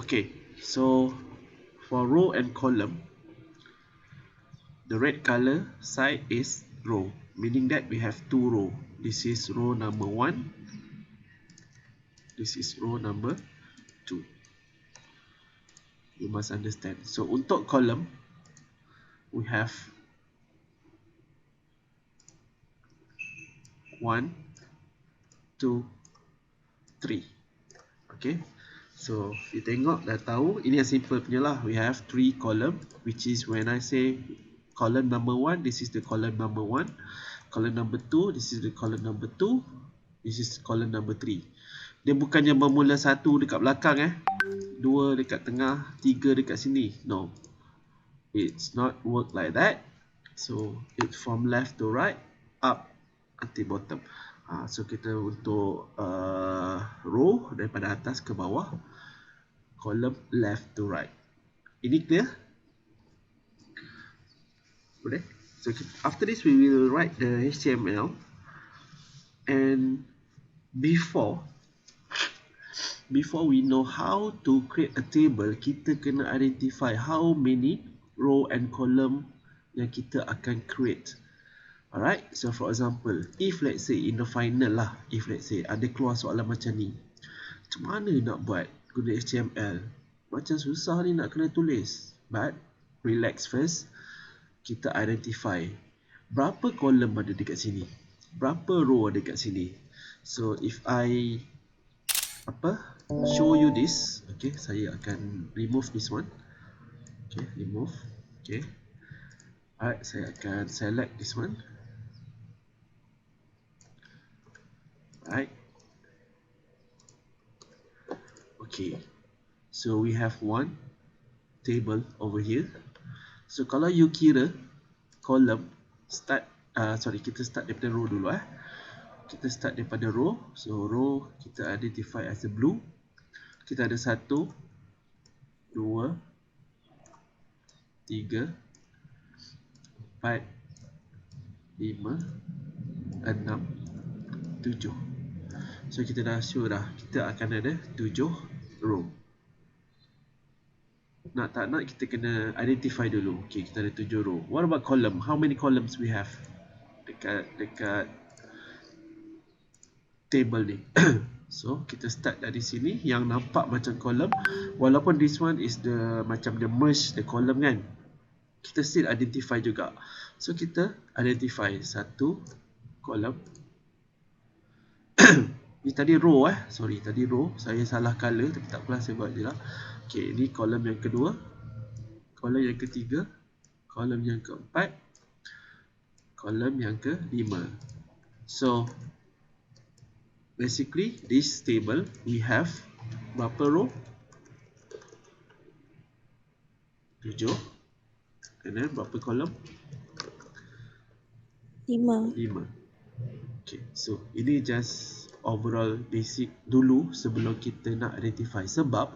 Okay, so for row and column, the red color side is row, meaning that we have two row. This is row number 1, this is row number 2. You must understand. So untuk column, we have 1, 2, 3. Okay, so you tengok dah tahu, ini yang simple punya lah. We have 3 column, which is when I say column number 1, this is the column number 1. Column number 2, this is the column number 2. This is column number 3. Dia bukannya bermula 1 dekat belakang 2 dekat tengah, 3 dekat sini. No, it's not work like that. So it's from left to right, up until bottom. So kita untuk row daripada atas ke bawah, column left to right. Ini clear? Boleh? So after this we will write the HTML, and before we know how to create a table, kita kena identify how many row and column yang kita akan create. Alright, so for example, if let's say in the final lah, if let's say ada keluar soalan macam ni, macam mana nak buat guna HTML? Macam susah ni nak kena tulis. But relax first, kita identify berapa column ada dekat sini, berapa row ada dekat sini. So if I show you this, okay, saya akan remove this one. Okay, remove. Okay, alright, saya akan select this one. Right. Okay, so we have one table over here. So kalau you kira column start, kita start daripada row dulu Kita start daripada row. So row kita identify as a blue. Kita ada 1, 2, 3, 4, 5, 6, 7. So kita dah sure dah, kita akan ada 7 row. Nak tak nak kita kena identify dulu. Okay, kita ada 7 row. What about column? How many columns we have dekat table ni? So kita start dari sini, yang nampak macam column, walaupun this one is the macam the merge the column kan, kita still identify juga. So kita identify 1 column. Ni tadi row sorry, tadi row saya salah color, tapi tak apalah, saya buat je lah. Okay, ni kolom yang kedua, kolom yang ketiga, kolom yang keempat, kolom yang kelima. So basically this table we have berapa row? 7. And then berapa kolom? 5. Okay, so ini just overall basic dulu sebelum kita nak identify. Sebab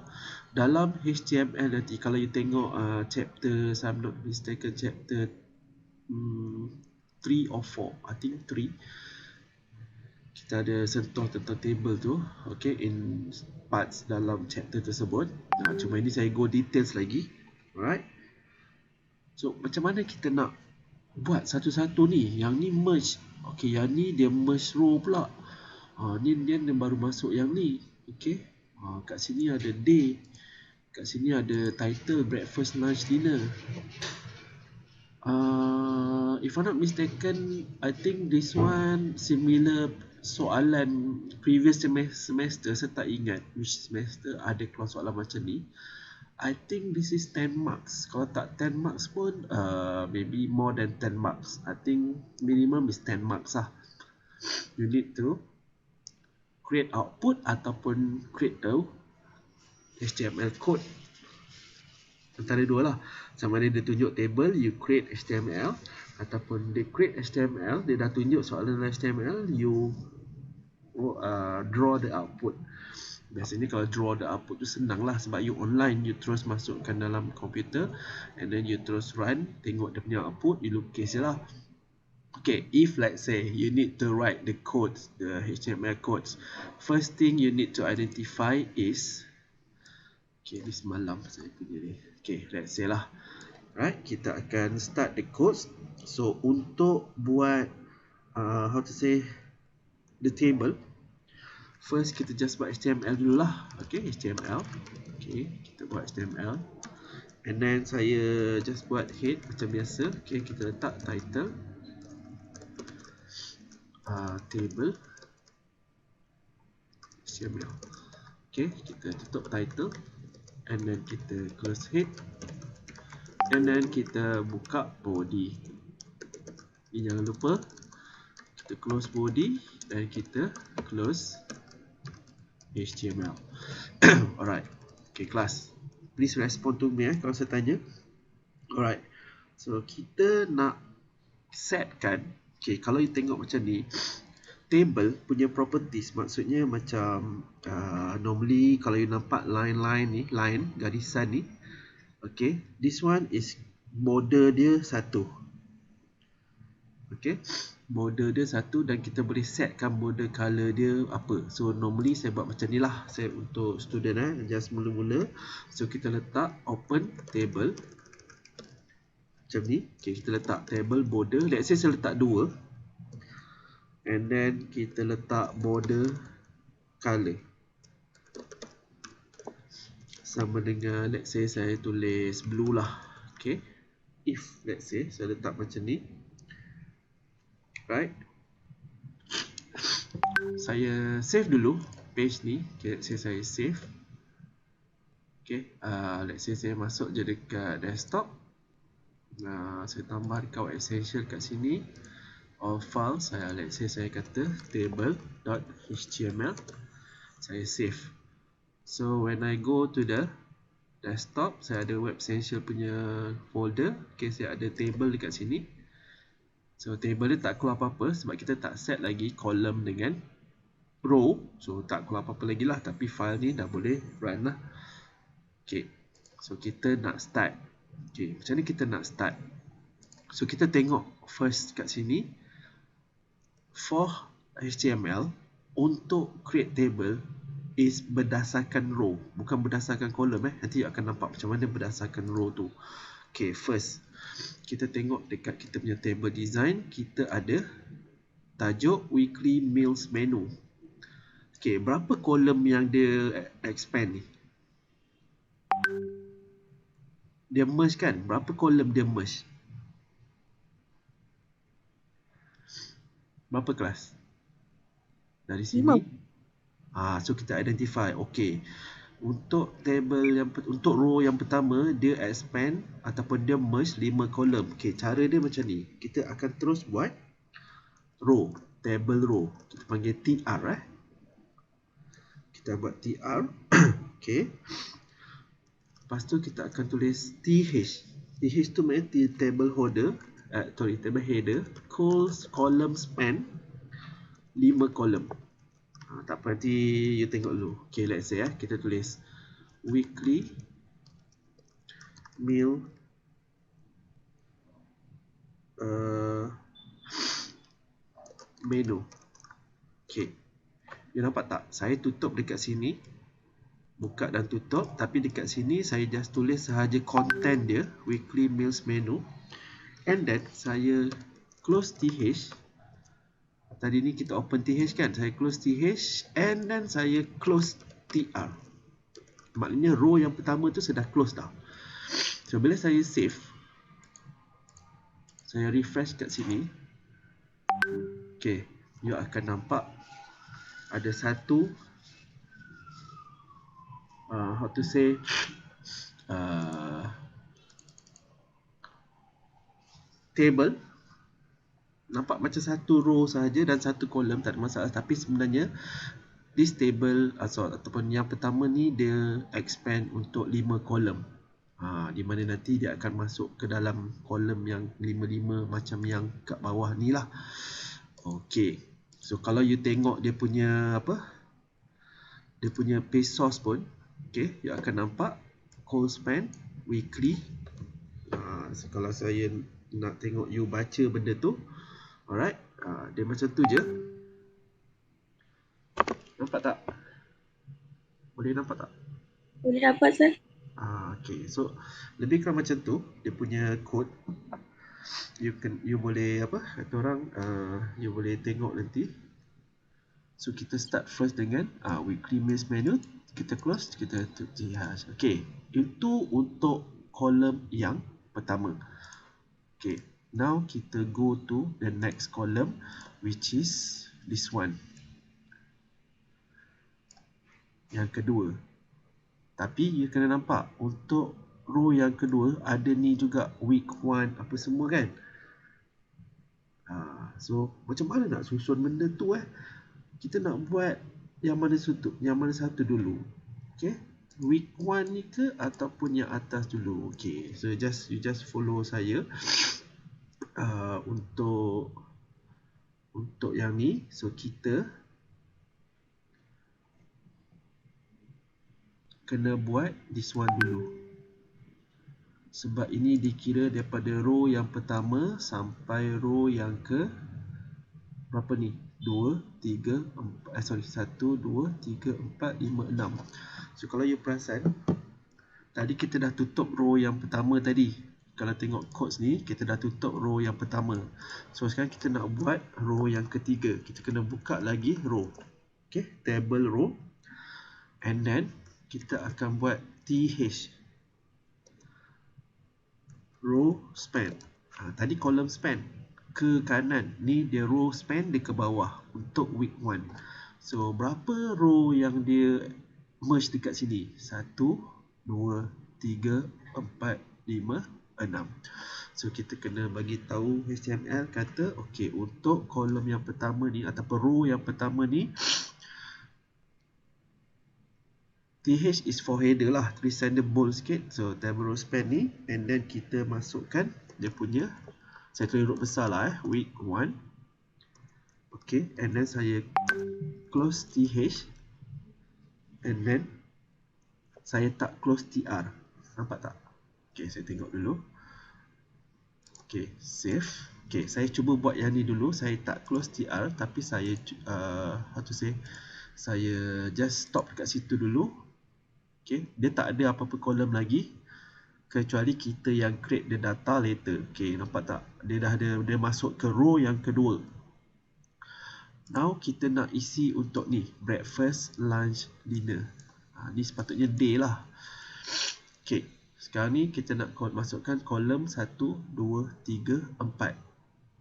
dalam HTML nanti, kalau you tengok chapter, if I'm not mistaken, chapter 3 or 4, I think 3, kita ada sentuh tentang table tu, okay, in parts dalam chapter tersebut. Cuma ini saya go details lagi. Alright, so macam mana kita nak buat satu-satu ni? Yang ni merge, okay, yang ni dia merge row pula. Ni dia baru masuk yang ni. Okay, kat sini ada day, kat sini ada title, breakfast, lunch, dinner. If I'm not mistaken, I think this one similar soalan previous semester. Saya tak ingat which semester ada keluar soalan macam ni. I think this is 10 marks. Kalau tak 10 marks pun maybe more than 10 marks. I think minimum is 10 marks lah. You need to create output ataupun create a HTML code. Antara dua lah. Sama ada dia tunjuk table, you create HTML, ataupun dia create HTML, dia dah tunjuk soalan HTML, you draw the output. Biasanya kalau draw the output tu senang lah, sebab you online, you terus masukkan dalam komputer, and then you terus run, tengok dia punya output, you lukis je lah. Okay, if let's say you need to write the codes, the HTML codes, first thing you need to identify is, Okay, ni semalam saya punya ni. Okay, let's say lah. Right, kita akan start the codes. So untuk buat how to say the table, first kita just buat HTML dulu lah. Okay, HTML. Okay, kita buat HTML. And then saya just buat head macam biasa. Okay, kita letak title table HTML. Okay, kita tutup title. And then kita close head. And then kita buka body. Ini jangan lupa kita close body dan kita close HTML. Alright. Okay, class. Please respond to me kalau saya tanya. Alright. So kita nak setkan. Okay, kalau you tengok macam ni, table punya properties, maksudnya macam normally kalau you nampak line-line ni, line garisan ni, okay, this one is border dia 1. Okay, border dia 1 dan kita boleh setkan border color dia apa. So normally saya buat macam ni lah. Saya untuk student just mula-mula. So kita letak open table macam ni. Okay, kita letak table border. Let's say saya letak 2. And then kita letak border color sama dengan, let's say saya tulis blue lah. Okay, if let's say saya letak macam ni, right, saya save dulu page ni. Okay, let's say saya save. Okay, let's say saya masuk je dekat desktop. Saya tambah dekat essential kat sini. All files, let's say saya kata table.html. Saya save. So when I go to the desktop, saya ada web essential punya folder. Okay, saya ada table dekat sini. So table dia tak keluar apa-apa sebab kita tak set lagi column dengan row. So tak keluar apa-apa lagi lah. Tapi file ni dah boleh run lah. Okay, so kita nak start. Okay, macam ni kita nak start. So kita tengok first kat sini, for HTML untuk create table is berdasarkan row, bukan berdasarkan column. Nanti akan nampak macam mana berdasarkan row tu. Okay, first kita tengok dekat kita punya table design, kita ada tajuk weekly meals menu. Okay, berapa column yang dia expand ni? Dia merge kan? Berapa column dia merge? Berapa kelas? Dari sini. So kita identify. Okay. Untuk table yang untuk row yang pertama, dia expand ataupun dia merge 5 column. Okay, cara dia macam ni. Kita akan terus buat row, table row. Kita panggil TR Kita buat TR. Okay. Lepas tu kita akan tulis TH. TH tu maknanya table holder, table header, column span 5 column. Tak apa, nanti you tengok dulu. Okay, let's say kita tulis weekly meal menu. Okay, you nampak tak? Saya tutup dekat sini, buka dan tutup, tapi dekat sini saya just tulis sahaja content dia, weekly meals menu, and then saya close TH. Tadi ni kita open TH kan, saya close TH and then saya close TR. Maknanya row yang pertama tu sudah close dah. So bila saya save, saya refresh kat sini, okay, you akan nampak ada satu how to say table. Nampak macam satu row sahaja dan satu column, tak ada masalah. Tapi sebenarnya this table ataupun yang pertama ni dia expand untuk 5 column. Di mana nanti dia akan masuk ke dalam column yang 5-5 macam yang kat bawah ni lah. Okay, so kalau you tengok dia punya dia punya page source pun, okay, you akan nampak call span weekly. So kalau saya nak tengok you baca benda tu, alright, dia macam tu je. Nampak tak? Boleh nampak tak? Boleh dapat, sir. Okay, so lebih kurang macam tu dia punya code. You boleh apa kata orang, you boleh tengok nanti. So kita start first dengan weekly meals menu. Kita close, kita tutup jihaz. Okay, itu untuk kolom yang pertama. Okay, now kita go to the next column, which is this one, yang kedua. Tapi you kena nampak untuk row yang kedua ada ni juga week 1 apa semua kan. So macam mana nak susun benda tu kita nak buat yang mana satu dulu. Okay, week 1 ni ke ataupun yang atas dulu. Okay, so you just follow saya untuk yang ni. So kita kena buat this one dulu, sebab ini dikira daripada row yang pertama sampai row yang ke berapa ni, 2, 3, 4, 1, 2, 3, 4, 5, 6. So kalau you perasan tadi kita dah tutup row yang pertama tadi. Kalau tengok codes ni kita dah tutup row yang pertama. So sekarang kita nak buat row yang ketiga. Kita kena buka lagi row. Okay, table row. And then kita akan buat TH, row span. Tadi column span ke kanan, ni dia row span dia ke bawah untuk week 1. So berapa row yang dia merge dekat sini? 1, 2, 3, 4, 5, 6. So kita kena bagi tahu HTML kata okey, untuk kolom yang pertama ni ataupun row yang pertama ni, TH is for header lah, tulisan dia bold sikit. So table row span ni, and then kita masukkan dia punya, saya tulis huruf besar lah week 1. Okay, and then saya close TH, and then saya tak close TR. Nampak tak? Okay, saya tengok dulu. Okay, save. Okay, saya cuba buat yang ni dulu. Saya tak close TR, tapi saya saya just stop dekat situ dulu. Okay, dia tak ada apa-apa kolom lagi kecuali kita yang create the data later. Okay, nampak tak? Dia masuk ke row yang kedua. Now kita nak isi untuk ni, breakfast, lunch, dinner. Ni sepatutnya day lah. Okay, sekarang ni kita nak masukkan kolom 1, 2, 3, 4.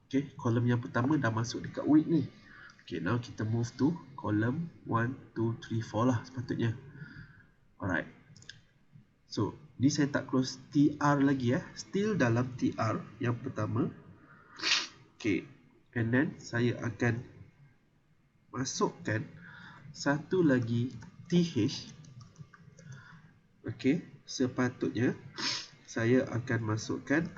Okay, kolom yang pertama dah masuk dekat week ni. Okay, now kita move to kolom 1, 2, 3, 4 lah sepatutnya. Alright. So, ni saya tak close TR lagi still dalam TR yang pertama. Okay, and then saya akan masukkan satu lagi TH. Okay, sepatutnya saya akan masukkan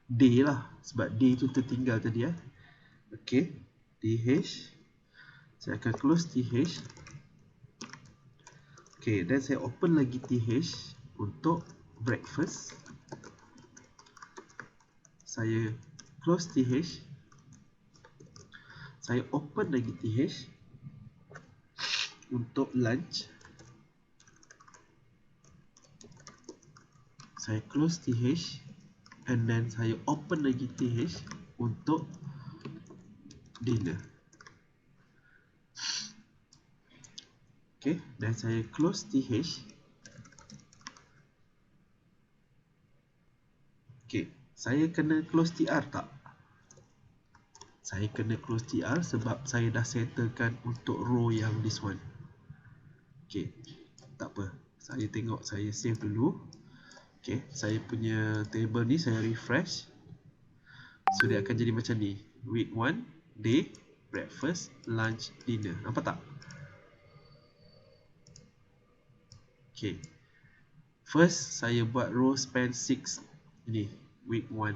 day lah, sebab day tu tertinggal tadi Okay, TH. Saya akan close TH. Okay, dan saya open lagi TH untuk breakfast. Saya close TH. Saya open lagi TH untuk lunch. Saya close TH, and then saya open lagi TH untuk dinner. Okay, dan saya close TH. Okay, saya kena close TR tak? Saya kena close TR sebab saya dah settlekan untuk row yang this one. Okay, tak apa. Saya tengok, saya save dulu. Okay, saya punya table ni saya refresh. So dia akan jadi macam ni. Week 1, day, breakfast, lunch, dinner. Nampak tak? Okay, first saya buat row span 6 ini, week 1.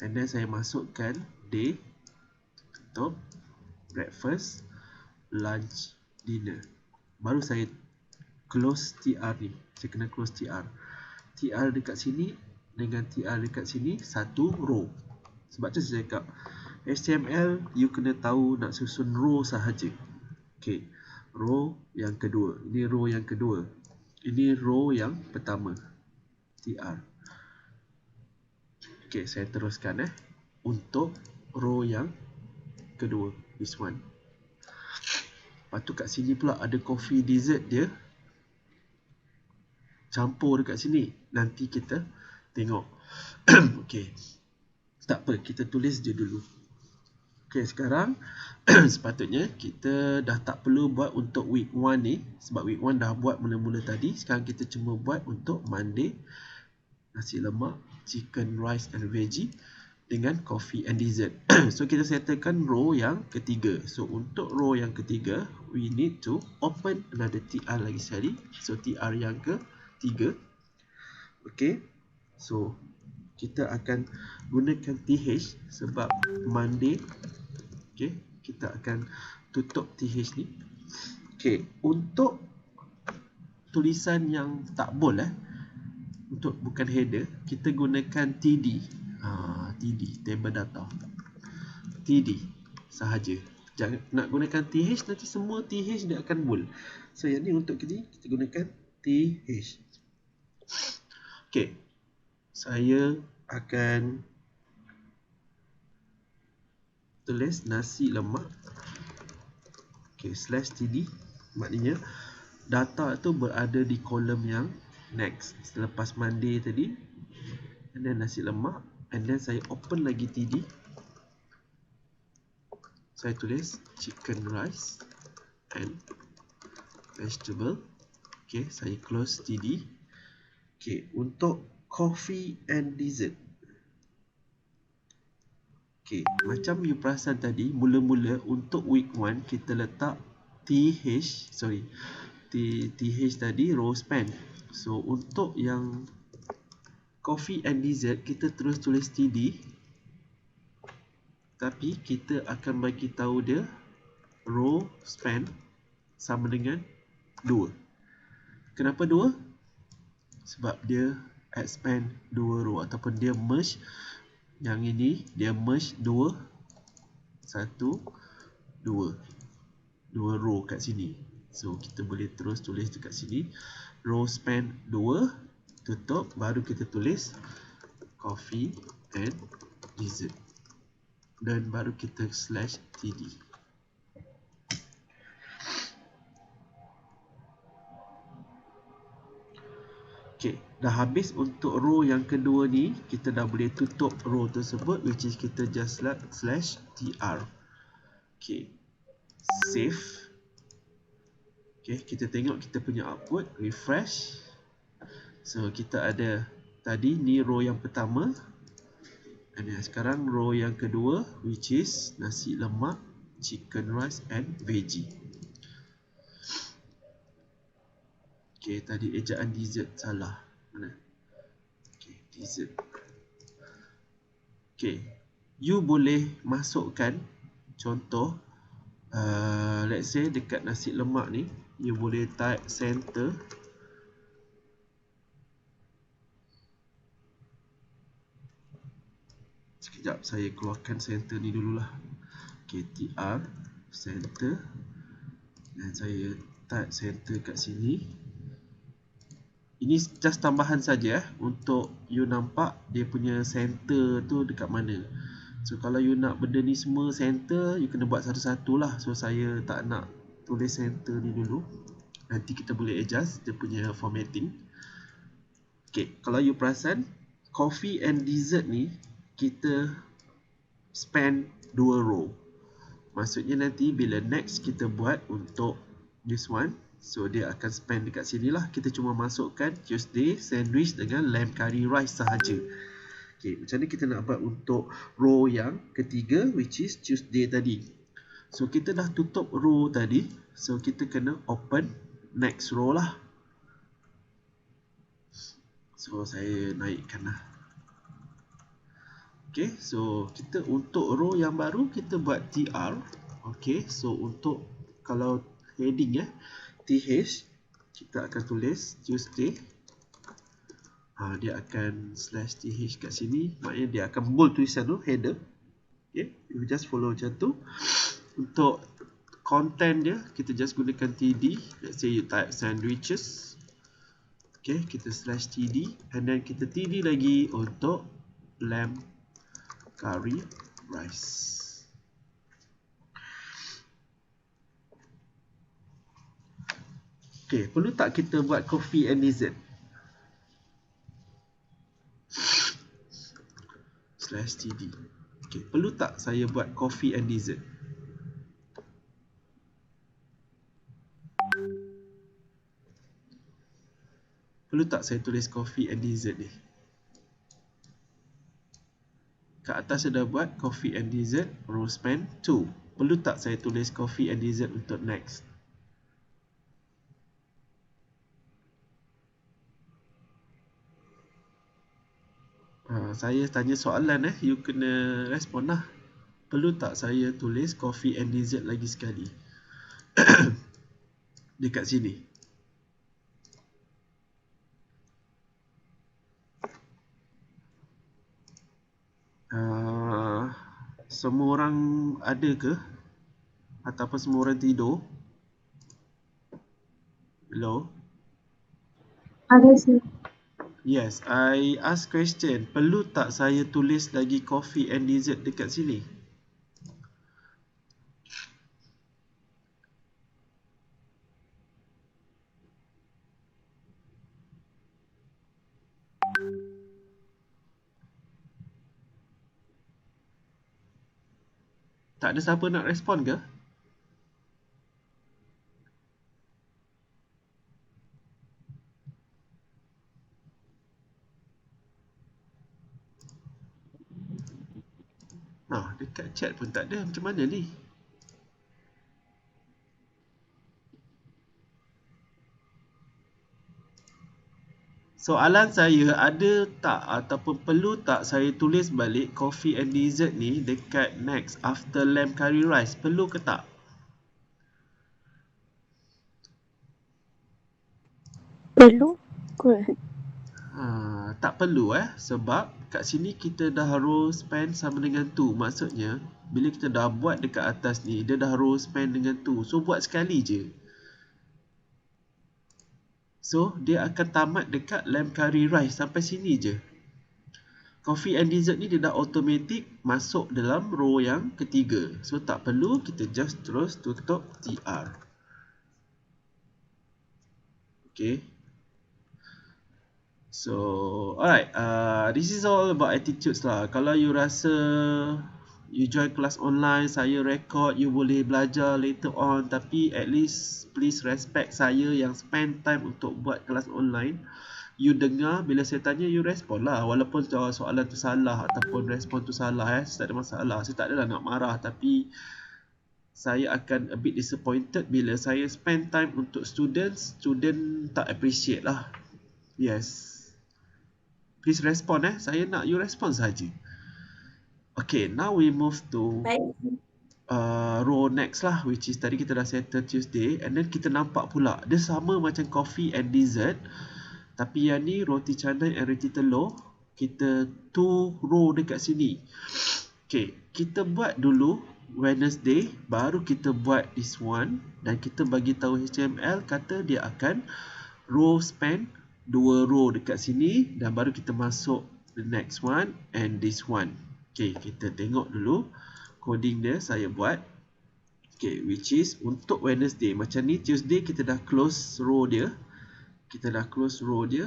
And then saya masukkan day, tutup, breakfast, lunch, dinner. Baru saya close TR ni. Saya kena close TR. TR dekat sini dengan TR dekat sini satu row. Sebab tu saya cakap HTML you kena tahu nak susun row sahaja. Okay, row yang kedua. Ini row yang kedua. Ini row yang pertama, TR. Okay, saya teruskan untuk row yang kedua, this one. Lepas tu kat sini pula ada coffee dessert dia campur dekat sini. Nanti kita tengok. Okay, tak apa, kita tulis je dulu. Okay, sekarang sepatutnya kita dah tak perlu buat untuk week 1 ni, sebab week 1 dah buat mula-mula tadi. Sekarang kita cuma buat untuk Monday, nasi lemak, chicken, rice and veggie dengan coffee and dessert. So kita settlekan row yang ketiga. So untuk row yang ketiga, we need to open another TR lagi sekali. So TR yang ketiga. Okay, so kita akan gunakan TH sebab Monday. Okay, kita akan tutup TH ni. Okay, untuk tulisan yang tak bold untuk bukan header, kita gunakan TD. TD, table data. TD sahaja. Jangan nak gunakan TH, nanti semua TH dia akan bold. So yang ni untuk kita gunakan TH. Okay, saya akan tulis nasi lemak. Okay, /TD maknanya data tu berada di kolom yang next selepas Monday tadi, and then nasi lemak, and then saya open lagi TD. Saya tulis chicken, rice and vegetable. Okay, saya close TD. Okay, untuk coffee and dessert. Okay, macam you perasan tadi, mula-mula untuk week 1 kita letak TH tadi row span. So untuk yang coffee and dessert kita terus tulis TD, tapi kita akan bagi tahu dia row span sama dengan 2. Kenapa 2? Sebab dia expand 2 row ataupun dia merge. Yang ini dia merge 2 row kat sini. So kita boleh terus tulis dekat sini row span 2, tutup, baru kita tulis coffee and dessert, dan baru kita /TD. Okay, dah habis untuk row yang kedua ni. Kita dah boleh tutup row tersebut, which is kita just /TR. Okay, save. Okay, kita tengok kita punya output, refresh. So kita ada tadi ni row yang pertama, and sekarang row yang kedua, which is nasi lemak, chicken, rice and veggie. Okay, tadi ejaan dessert salah. Mana? Okay, dessert. Okay, you boleh masukkan contoh, let's say dekat nasi lemak ni, you boleh type center. Sekejap, saya keluarkan center ni dululah. Okay, TR center, dan saya type center kat sini. Ini just tambahan saja untuk you nampak dia punya center tu dekat mana. So kalau you nak benda ni semua center, you kena buat satu-satu lah. So saya tak nak tulis center ni dulu. Nanti kita boleh adjust dia punya formatting. Okay, kalau you perasan, coffee and dessert ni kita span 2 row. Maksudnya nanti bila next kita buat untuk this one, so dia akan span dekat sini lah. Kita cuma masukkan Tuesday sandwich dengan lamb curry rice sahaja. Okay, macam ni kita nak buat untuk row yang ketiga, which is Tuesday tadi. So kita dah tutup row tadi, so kita kena open next row lah. So saya naikkan lah. Okay, so kita untuk row yang baru kita buat TR. Okay, so untuk kalau heading TH, kita akan tulis Tuesday. Dia akan /TH kat sini, maknanya dia akan bold tulisan tu, header. Okay, you just follow macam tu. Untuk content dia, kita just gunakan TD. Let's say you type sandwiches. Okay, kita slash td and then kita td lagi untuk lamb curry rice. Okay, perlu tak kita buat coffee and dessert? Slash td. Okay, perlu tak saya buat coffee and dessert? Perlu tak saya tulis coffee and dessert ni? Kat atas saya dah buat coffee and dessert row span 2. Perlu tak saya tulis coffee and dessert untuk next? Saya tanya soalan you kena respon lah. Perlu tak saya tulis coffee and dessert lagi sekali? Dekat sini. Semua orang ada ke? Ataupun semua orang tidur? Hello? Ada sih. Yes, I ask question. Perlu tak saya tulis lagi coffee and dessert dekat sini? Tak ada siapa nak respon ke? Dekat chat pun tak ada. Macam mana ni? Soalan saya, ada tak ataupun perlu tak saya tulis balik coffee and dessert ni dekat next after lamb curry rice? Perlu ke tak? Perlu ke? Tak perlu sebab kat sini kita dah row span sama dengan 2. Maksudnya bila kita dah buat dekat atas ni, dia dah row span dengan 2. So buat sekali je. So dia akan tamat dekat lamb curry rice sampai sini je. Coffee and dessert ni dia dah automatic masuk dalam row yang ketiga. So tak perlu kita just terus tutup tr. Okay. So alright, this is all about attitudes lah. Kalau you rasa you join kelas online, saya record, you boleh belajar later on, tapi at least please respect saya yang spend time untuk buat kelas online. You dengar, bila saya tanya you respon lah. Walaupun soalan tu salah ataupun respon tu salah tak ada masalah. Saya tak adalah nak marah, tapi saya akan a bit disappointed bila saya spend time untuk student tak appreciate lah. Yes. Please respond Saya nak you respond saja. Okay, now we move to row next lah, which is tadi kita dah settle Tuesday, and then kita nampak pula dia sama macam coffee and dessert, tapi yang ni roti canai and roti telur. Kita 2 row dekat sini. Okay, kita buat dulu Wednesday, baru kita buat this one, dan kita bagi tahu HTML kata dia akan row span 2 row dekat sini, dan baru kita masuk the next one and this one. Okay, kita tengok dulu coding dia saya buat. Okay, which is untuk Wednesday. Macam ni Tuesday kita dah close row dia.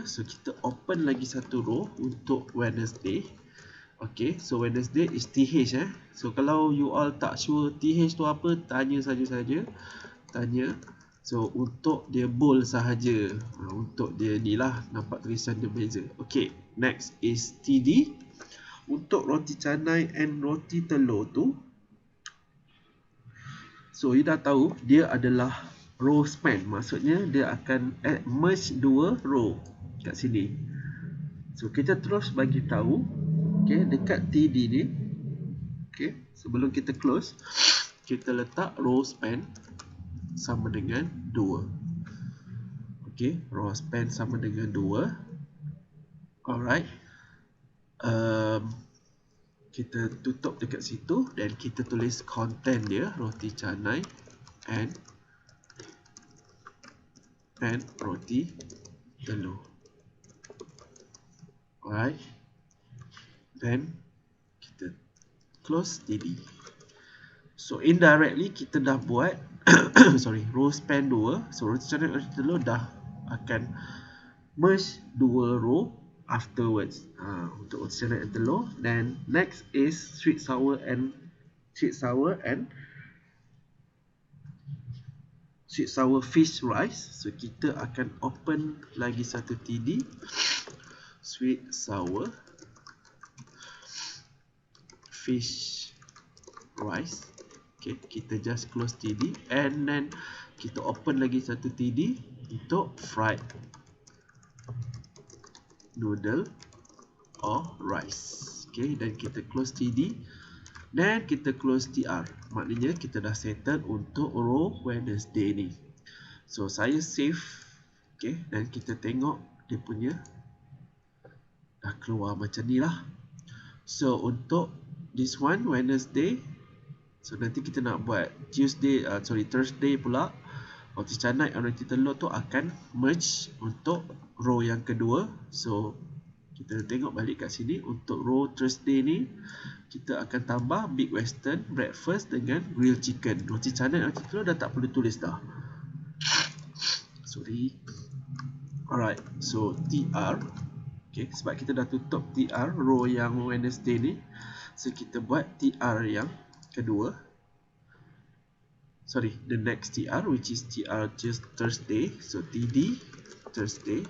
So kita open lagi satu row untuk Wednesday. Okay, so Wednesday is TH So kalau you all tak sure TH tu apa, tanya saja. So untuk dia bold sahaja, untuk dia ni lah, nampak tulisan dia beza. Okay, next is TD. Untuk roti canai and roti telur tu, so you dah tahu dia adalah row span. Maksudnya dia akan merge 2 row kat sini. So kita terus bagi tahu, okay, dekat TD ni, okay, sebelum kita close, kita letak row span sama dengan 2. Okay, row span sama dengan 2. Alright. Kita tutup dekat situ dan kita tulis content dia, roti canai and roti telur. Alright, then kita close TD. So indirectly kita dah buat row span 2. So roti canai roti telur dah akan merge 2 row afterwards. Untuk roti canai dan telur. Then next is sweet sour and sweet sour fish rice. So kita akan open lagi satu TD, sweet sour fish rice. Okay, kita just close TD and then kita open lagi satu TD untuk fried noodle or rice. Okay, dan kita close TD dan kita close TR. Maknanya kita dah settle untuk row Wednesday ni. So saya save. Okay, dan kita tengok dia punya dah keluar macam ni lah. So untuk this one Wednesday, so nanti kita nak buat Thursday pula. Roti canai dan roti telur tu akan merge untuk row yang kedua. So kita tengok balik kat sini. Untuk row Thursday ni kita akan tambah Big Western breakfast dengan grilled chicken. Roti canai dan roti telur dah tak perlu tulis dah. Sorry. Alright, so TR. Okay, sebab kita dah tutup TR row yang Wednesday ni, so kita buat TR yang kedua. The next TR, which is TR just Thursday. So TD Thursday,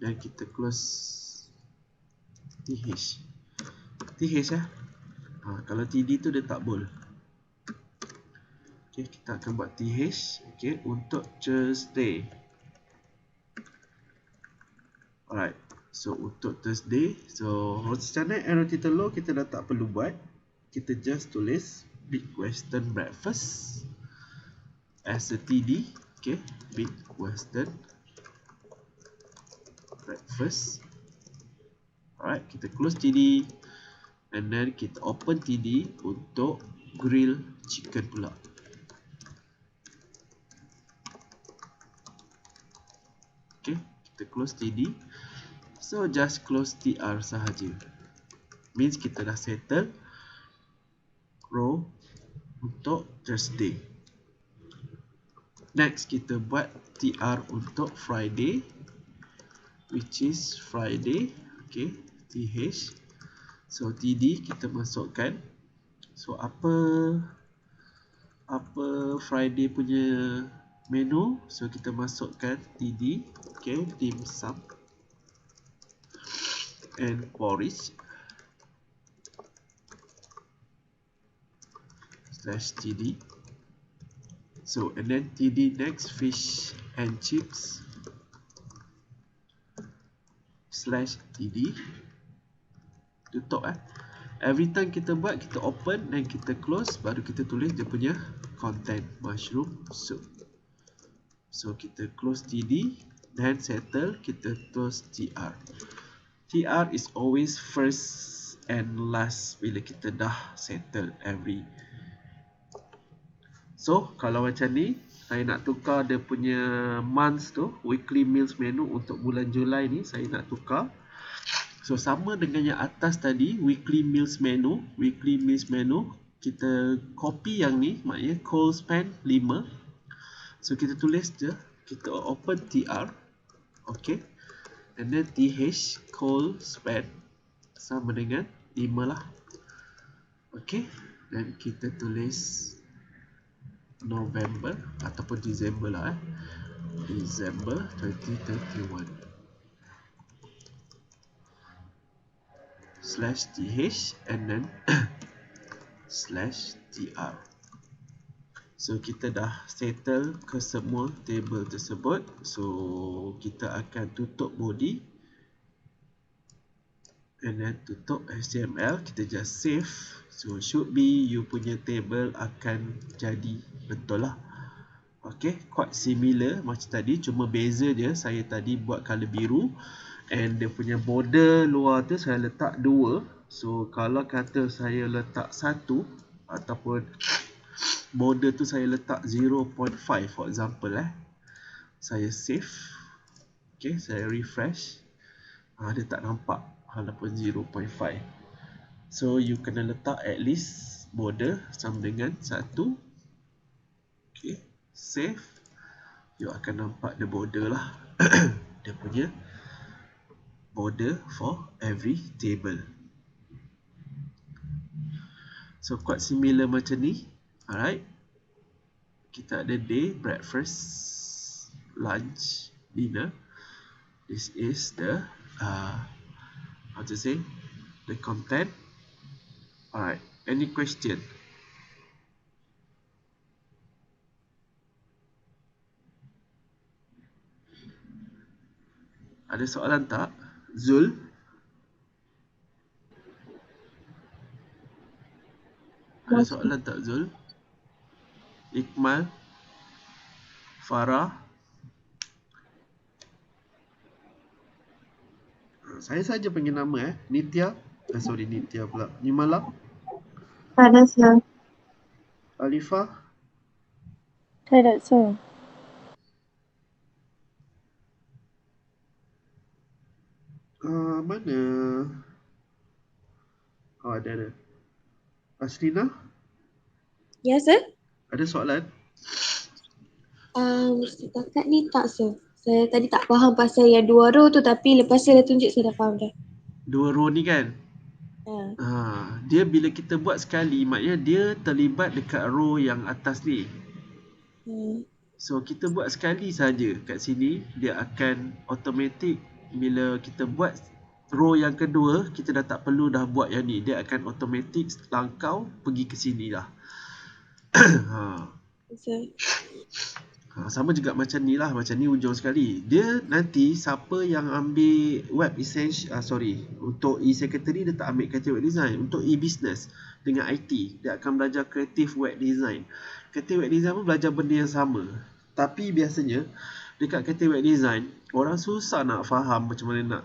dan kita close TH. Kalau TD tu dia tak bold. Okay, kita akan buat TH. Okay, untuk Thursday. Alright, so untuk Thursday, so roti canai dan roti telur kita dah tak perlu buat. Kita just tulis Big Western breakfast as a TD. Okay, Big Western breakfast. Alright, kita close TD and then kita open TD untuk grill chicken pula. Okay, kita close TD. So just close TR sahaja. Means kita dah settle row untuk Thursday. Next kita buat TR untuk Friday, which is Friday. Okay, TH. So TD kita masukkan. So apa Friday punya menu? So kita masukkan TD. Okay, dim sum and porridge /TD. So and then TD next fish and chips /TD. Tutup Every time kita buat, kita open dan kita close, baru kita tulis dia punya content, mushroom soup. So kita close TD dan settle, kita close TR. TR is always first and last bila kita dah settle every. So kalau macam ni, saya nak tukar dia punya months tu, weekly meals menu untuk bulan Julai ni, saya nak tukar. So sama dengan yang atas tadi, weekly meals menu, kita copy yang ni, maknanya cold span 5. So kita tulis je, kita open TR, okay, and then TH cold span sama dengan 5 lah, okay, dan kita tulis November ataupun December lah, December 2021 /TH and then /TR. So kita dah settle ke semua table tersebut. So kita akan tutup body and then tutup HTML. Kita just save. So should be you punya table akan jadi betul lah. Okay, quite similar macam tadi, cuma beza dia saya tadi buat color biru and dia punya border luar tu saya letak 2. So kalau kata saya letak 1 ataupun border tu saya letak 0.5 for example, saya save. Okay, saya refresh. Dia tak nampak walaupun 0.5. So you kena letak at least border sama dengan 1. Okay, save. You akan nampak the border lah. Dia punya border for every table. So quite similar macam ni. Alright. Kita ada day, breakfast, lunch, dinner. This is the how to say, the content. Alright, any question? Ada soalan tak? Zul? Ada soalan tak Zul? Ikmal? Farah? Saya saja panggil nama Nitya. Sorry, Nitya pula. Nimala? Ada sir. Alifah? Ada sir. Mana? Oh, ada. Aslina? Ya, sir. Ada soalan? Setakat ni tak, sir. Saya tadi tak faham pasal yang 2 row tu, tapi lepas saya tunjuk saya dah faham dah. 2 row ni kan? Dia bila kita buat sekali, maknanya dia terlibat dekat row yang atas ni. So kita buat sekali saja kat sini, dia akan automatic. Bila kita buat row yang kedua, kita dah tak perlu dah buat yang ni. Dia akan automatic langkau pergi ke sini lah. Sama juga macam ni lah. Macam ni ujung sekali. Dia nanti siapa yang ambil web essential, untuk e-secretary dia tak ambil creative web design. Untuk e-business dengan IT, dia akan belajar creative web design. Creative web design pun belajar benda yang sama. Tapi biasanya dekat creative web design, orang susah nak faham macam mana nak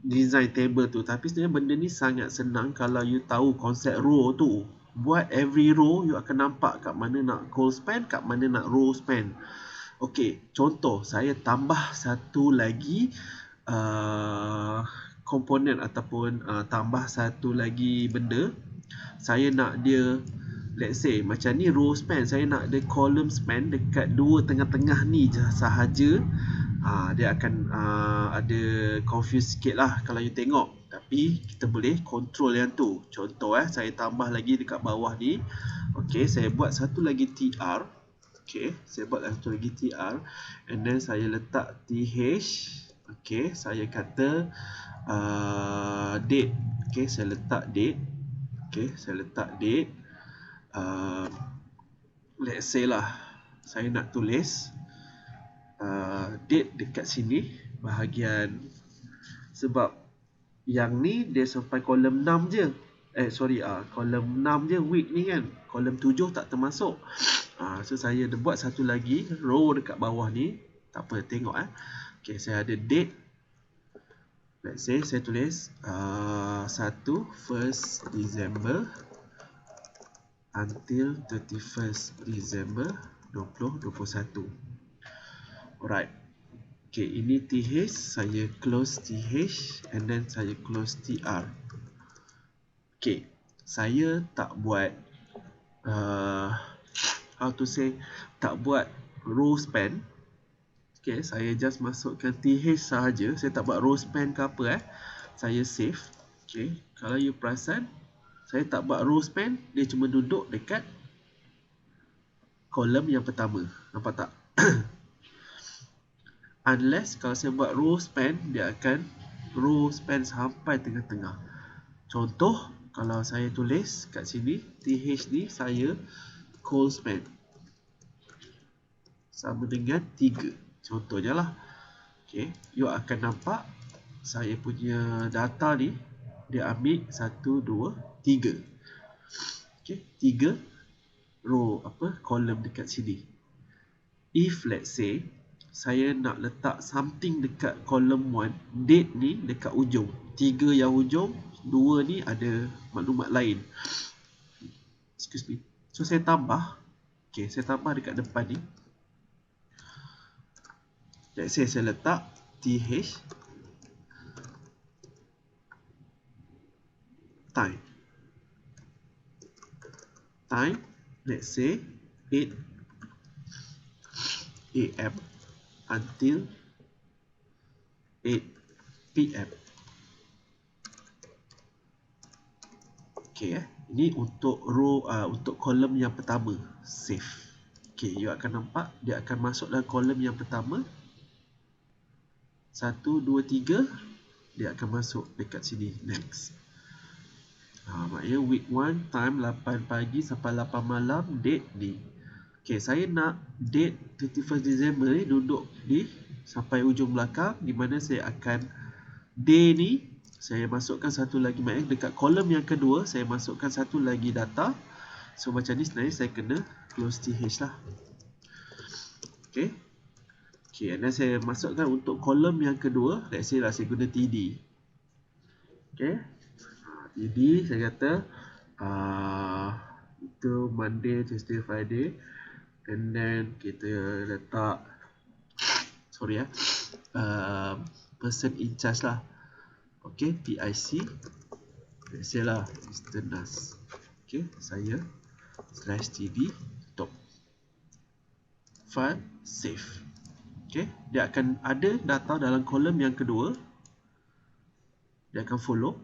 design table tu. Tapi sebenarnya benda ni sangat senang kalau you tahu konsep row tu. Buat every row, you akan nampak kat mana nak call span, kat mana nak row span. Okey, contoh saya tambah satu lagi komponen ataupun tambah satu lagi benda. Saya nak dia, let's say macam ni row span, saya nak dia column span dekat dua tengah-tengah ni je sahaja. Dia akan ada confuse sikit lah kalau you tengok. Tapi kita boleh control yang tu. Contoh saya tambah lagi dekat bawah ni. Okey, saya buat satu lagi TR. Okey, saya buat satu lagi TR. And then saya letak TH. Okey, saya kata date. Okey, saya letak date. Okey, saya letak date. Let's say lah, saya nak tulis date dekat sini bahagian, sebab yang ni dia sampai kolom 6 je. Kolom 6 je week ni kan. Kolom 7 tak termasuk. So saya dah buat satu lagi row dekat bawah ni. Tak apa, tengok Okay, saya ada date. Let's say saya tulis 1st December until 31st December 2021. Alright. Okay, ini TH, saya close TH and then saya close TR. Okay, saya tak buat tak buat row span. Okay, saya just masukkan TH sahaja. Saya tak buat row span ke apa Saya save. Okay, kalau you perasan, saya tak buat row span, dia cuma duduk dekat kolom yang pertama. Nampak tak? Unless kalau saya buat row span, dia akan row span sampai tengah-tengah. Contoh, kalau saya tulis kat sini, TH ni saya call span sama dengan 3. Contoh je lah. Okay, you akan nampak saya punya data ni, dia ambil 1, 2, 3. Okay, 3 row kolom dekat sini. If let's say saya nak letak something dekat kolom 1, date ni dekat ujung, 3 yang ujung, 2 ni ada maklumat lain. Excuse me. So saya tambah. Okay, saya tambah dekat depan ni. Let's say saya letak TH time. Time, let's say 8 AM until 8 PM. Okay, ini untuk row, untuk kolom yang pertama, save. Okay, you akan nampak dia akan masuk dalam kolom yang pertama. 1, 2, 3, dia akan masuk dekat sini, next. Maknanya week 1, time 8 pagi sampai 8 malam, date ni. Okay, saya nak date 31st December ni duduk di sampai ujung belakang, di mana saya akan day ni saya masukkan satu lagi, maknanya dekat kolom yang kedua saya masukkan satu lagi data. So macam ni sebenarnya saya kena close TH lah. Okay, and then saya masukkan untuk kolom yang kedua, let's say lah saya guna TD. Okay, TD saya kata itu Monday, Tuesday, Friday, and then kita letak person in charge lah. Okay, PIC, let's say lah Mr. Nas. Okay, saya /td top file save. Okay, dia akan ada data dalam kolom yang kedua, dia akan follow,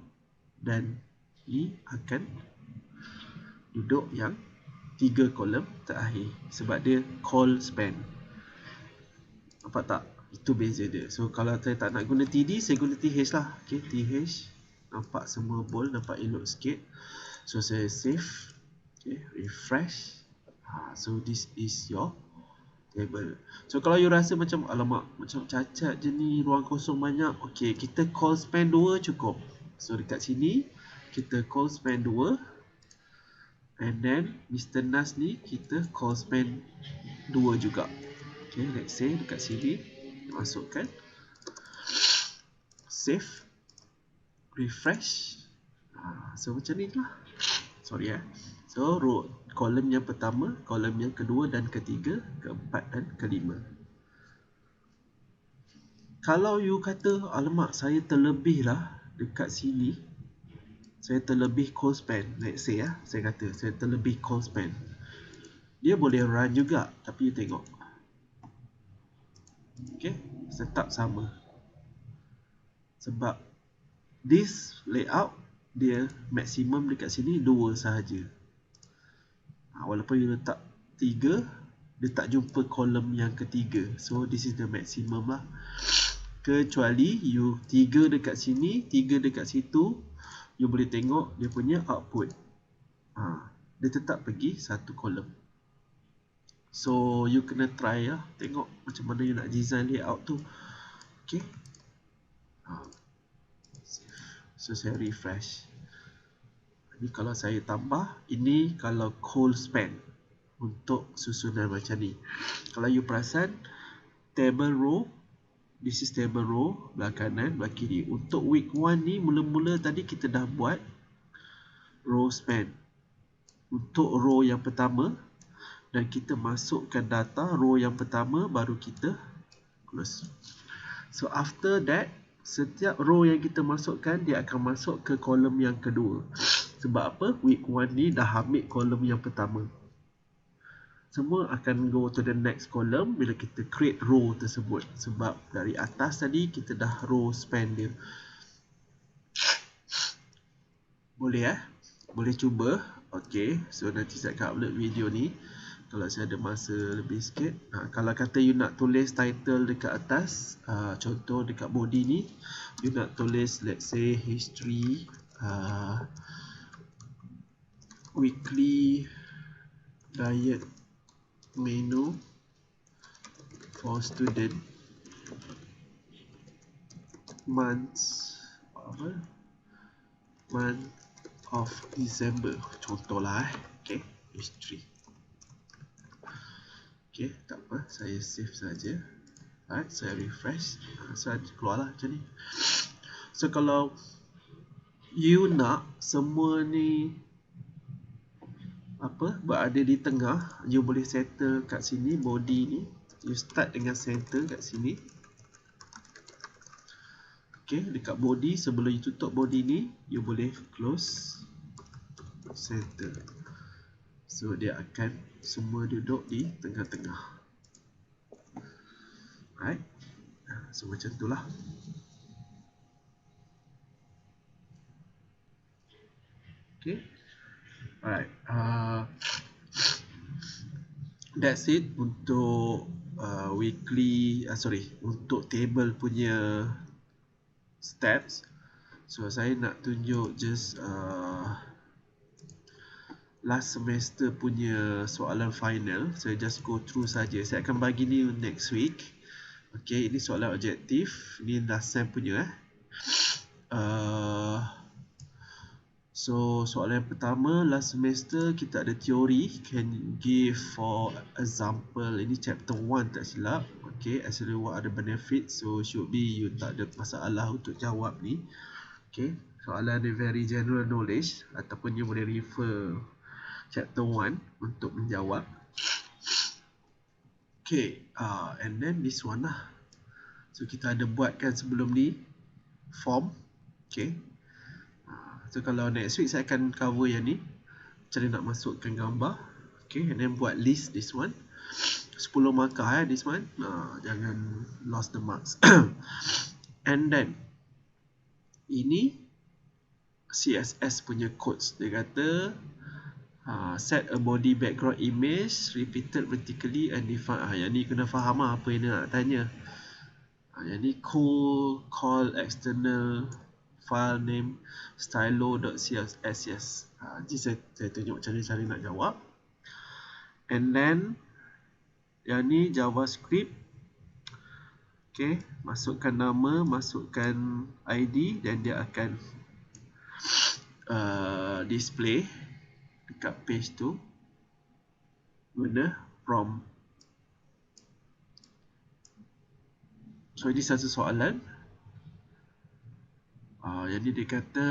dan ini akan duduk yang 3 kolom terakhir sebab dia call span. Nampak tak? Itu beza dia. So kalau saya tak nak guna TD, saya guna TH lah. Okay, TH, nampak semua bold, nampak elok sikit. So saya save. Okay, refresh. So this is your table. So kalau you rasa macam alamak, macam cacat je ni, ruang kosong banyak, okay, kita call span 2 cukup. So dekat sini kita call span 2, and then Mr. Nas ni kita call span 2 juga. Okay, let's say dekat sini masukkan, save, refresh. So macam ni lah. Sorry So row, kolom yang pertama, kolom yang kedua dan ketiga, keempat dan kelima. Kalau you kata alamak saya terlebih lah dekat sini, saya terlebih call span, let's say saya kata saya terlebih call span, dia boleh run juga, tapi you tengok. Okay, tetap sama. Sebab this layout dia maksimum dekat sini 2 sahaja. Walaupun you letak 3, dia tak jumpa kolom yang ketiga. So this is the maximum lah. Kecuali you 3 dekat sini, 3 dekat situ, you boleh tengok dia punya output. Dia tetap pergi satu kolom. So you kena try lah, tengok macam mana you nak design layout tu. Okay, so saya refresh. Ini kalau saya tambah, ini kalau call span untuk susunan macam ni. Kalau you perasan, table row, this is table row, belah kanan, belah kiri. Untuk week 1 ni, mula-mula tadi kita dah buat row span untuk row yang pertama, dan kita masukkan data row yang pertama, baru kita close. So after that, setiap row yang kita masukkan, dia akan masuk ke kolom yang kedua. Sebab apa? Week 1 ni dah ambil kolom yang pertama. Semua akan go to the next column bila kita create row tersebut. Sebab dari atas tadi kita dah row span dia. Boleh Boleh cuba. Okay, so nanti saya akan upload video ni kalau saya ada masa lebih sikit. Kalau kata you nak tulis title dekat atas, contoh dekat body ni, you nak tulis let's say history, weekly diet menu for student, month of December, contohlah okay, history. Okay, tak apa, saya save saja. Alright, saya refresh, so keluarlah macam ni. So kalau you nak semua ni berada di tengah, you boleh settle kat sini, body ni you start dengan center kat sini. Okay, dekat body, sebelum you tutup body ni, you boleh close. center. So dia akan semua duduk di tengah-tengah. Alright. So macam itulah. Okay. Alright. That's it untuk untuk table punya steps. So saya nak tunjuk just last semester punya soalan final. Saya just go through saja. Saya akan bagi ni next week. Okay, ini soalan objektif. Ni last sem punya. So soalan yang pertama, last semester kita ada teori. Can give for example, ini chapter 1 tak silap. Okay, actually what are the benefits? So should be you tak ada masalah untuk jawab ni. Okay, soalan ni very general knowledge ataupun you boleh refer chapter 1 untuk menjawab. Okay, and then this one lah. So kita ada buatkan sebelum ni form. Okay. So kalau next week saya akan cover yang ni, cara nak masukkan gambar. Okay, and then buat list this one. 10 markah this one. Jangan lost the marks. And then ini CSS punya codes. Dia kata set a body background image repeated vertically and define. Yang ni kena faham apa yang dia nak tanya. Yang ni call external file name stylo.css. Jadi saya tunjuk cara nak jawab. And then yang ni JavaScript. Okay, masukkan nama, masukkan ID dan dia akan display dekat page tu guna prompt. So ini satu soalan. Yang ni dia kata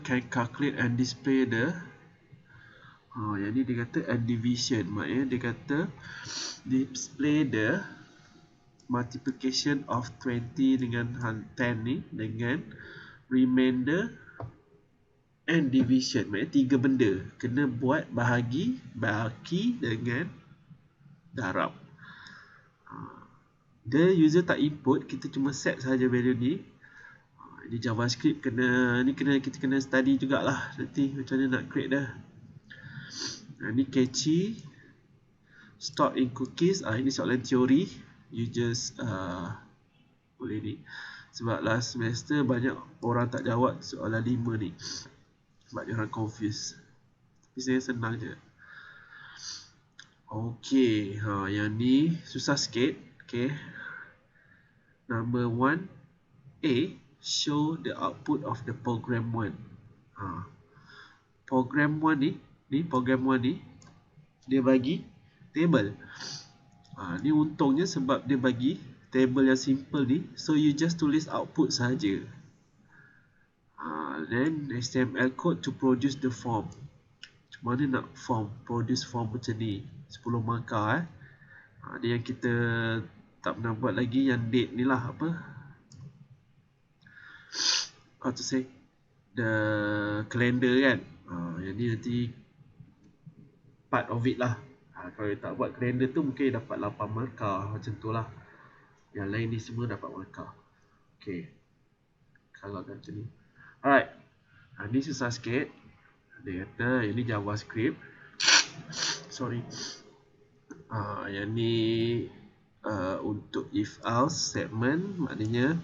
can calculate and display the yang ni dia kata and division. Maknanya dia kata display the multiplication of 20 dengan 10 ni dengan remainder and division. Maknanya 3 benda kena buat bahagi, baki dengan darab. The user tak input, kita cuma set saja value ni. Ini JavaScript kita kena study jugalah nanti macam mana nak create dah. Ini catchy, stored in cookies. Ini soalan teori. You just boleh ni. Sebab last semester banyak orang tak jawab soalan 5 ni. Sebab dia orang confused. Tapi saya senang je. Okay, yang ni susah sikit. Okay. Number 1A, show the output of the program 1. Program 1 ni dia bagi table. Ni untungnya sebab dia bagi table yang simple ni, so you just tulis output saja. Then HTML code to produce the form. Macam mana nak produce form macam ni? 10 markah dia yang kita tak pernah buat lagi, yang date ni lah, how to say, the calendar kan. Yang ni nanti part of it lah. Kalau tak buat kalender tu mungkin dapat 8 markah macam tu lah. Yang lain ni semua dapat markah. Okay, kalau kata ni alright. Ni susah sikit. Dia kata ini JavaScript. Sorry. Yang ni untuk if else statement. Maknanya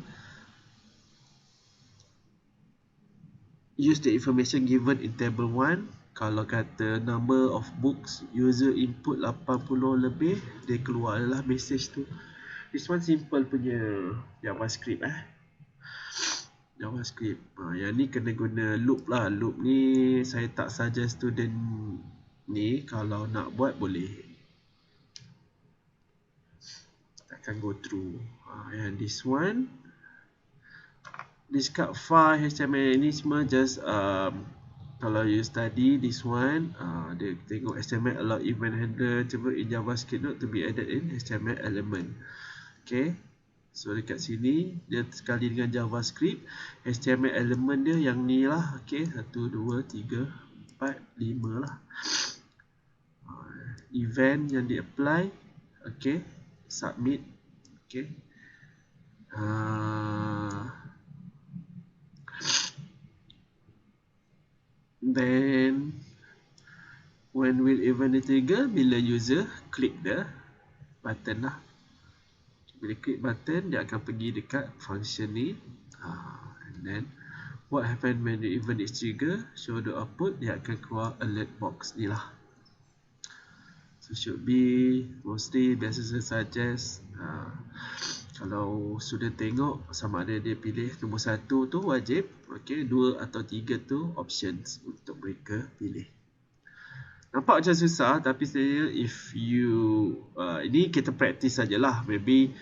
use the information given in table 1. Kalau kata number of books, user input 80 lebih, dia keluarlah message tu. This one simple punya JavaScript JavaScript. Yang ni kena guna loop lah. Loop ni saya tak suggest student ni, kalau nak buat boleh. Kita akan go through. Yang this one, discard file HTML ni semua just kalau you study this one, dia tengok HTML allow event handler in JavaScript not to be added in HTML element. Okay, so dekat sini dia sekali dengan JavaScript, HTML element dia yang ni lah. Okay, 1, 2, 3, 4, 5 lah. Event yang di-apply, okay, submit, okay. Then when will event trigger? Bila user klik the button lah. Bila klik button, dia akan pergi dekat function ni. And then what happen when the event is trigger? Show the output, dia akan keluar alert box ni lah. So should be mostly biasa saya suggest kalau sudah tengok sama ada dia pilih nombor 1 tu wajib, okay, 2 atau 3 tu options untuk mereka pilih. Nampak macam susah, tapi saya if you ini kita practice sajalah. Maybe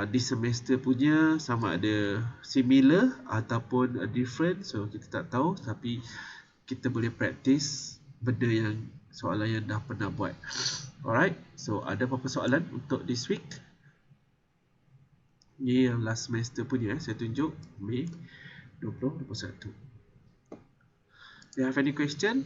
di semester punya sama ada similar ataupun different, so kita tak tahu, tapi kita boleh practice benda yang soalan yang dah pernah buat. Alright, so ada apa-apa soalan untuk this week? Ni yang last semester punya, saya tunjuk Mei 2021. Do you have any question?